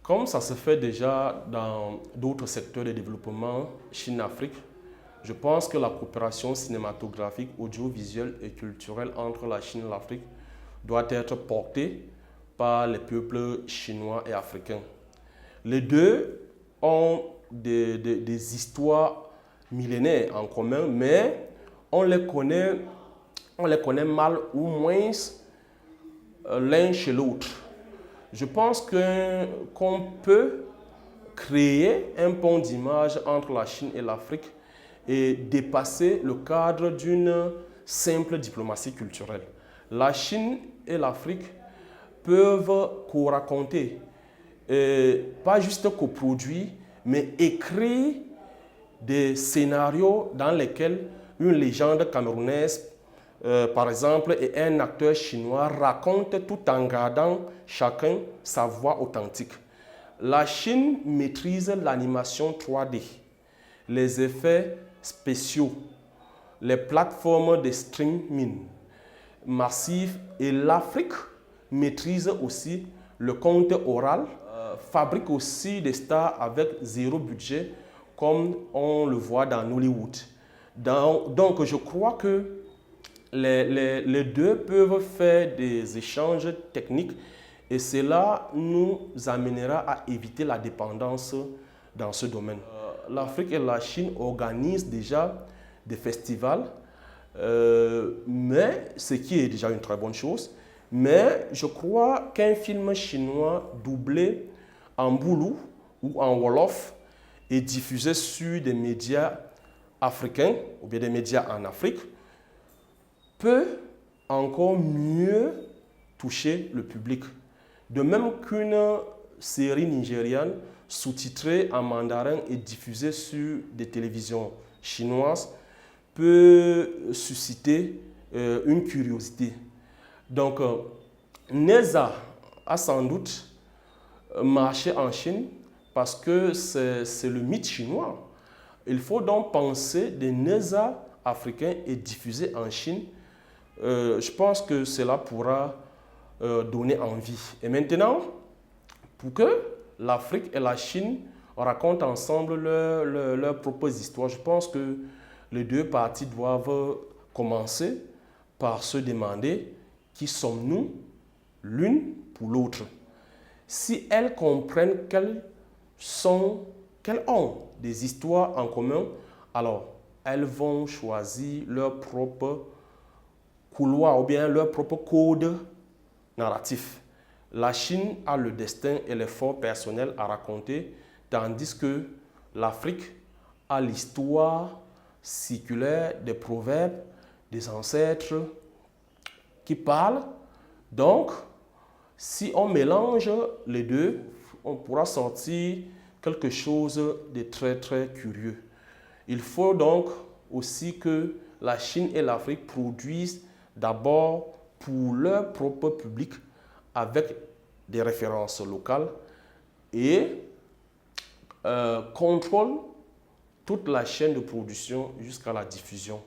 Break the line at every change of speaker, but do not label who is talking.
Comme ça se fait déjà dans d'autres secteurs de développement Chine-Afrique, je pense que la coopération cinématographique, audiovisuelle et culturelle entre la Chine et l'Afrique doit être portée par les peuples chinois et africains. Les deux ont des histoires millénaires en commun, mais on les connaît mal ou moins l'un chez l'autre. Je pense qu'on peut créer un pont d'image entre la Chine et l'Afrique et dépasser le cadre d'une simple diplomatie culturelle. La Chine et l'Afrique peuvent co-raconter, pas juste coproduire, mais écrire des scénarios dans lesquels une légende camerounaise, par exemple, et un acteur chinois racontent tout en gardant chacun sa voix authentique. La Chine maîtrise l'animation 3D, les effets spéciaux, les plateformes de streaming massif, et l'Afrique maîtrise aussi le conte oral, fabrique aussi des stars avec zéro budget comme on le voit dans Hollywood. Donc je crois que les deux peuvent faire des échanges techniques et cela nous amènera à éviter la dépendance dans ce domaine. L'Afrique et la Chine organisent déjà des festivals, mais ce qui est déjà une très bonne chose. Mais je crois qu'un film chinois doublé en boulou ou en wolof et diffusé sur des médias africains ou bien des médias en Afrique peut encore mieux toucher le public. De même qu'une série nigériane sous-titrée en mandarin et diffusée sur des télévisions chinoises peut susciter une curiosité. Donc, Neza a sans doute marché en Chine parce que c'est le mythe chinois. Il faut donc penser des Neza africains et diffuser en Chine. Je pense que cela pourra donner envie. Et maintenant, pour que l'Afrique et la Chine racontent ensemble leurs propres histoires, je pense que les deux parties doivent commencer par se demander qui sommes-nous l'une pour l'autre. Si elles comprennent qu'elles ont des histoires en commun, alors elles vont choisir leur propre couloir ou bien leur propre code narratif. La Chine a le destin et l'effort personnel à raconter, tandis que l'Afrique a l'histoire circulaire des proverbes, des ancêtres qui parlent. Donc, si on mélange les deux, on pourra sortir quelque chose de très très curieux. Il faut donc aussi que la Chine et l'Afrique produisent d'abord pour leur propre public avec des références locales et contrôlent toute la chaîne de production jusqu'à la diffusion.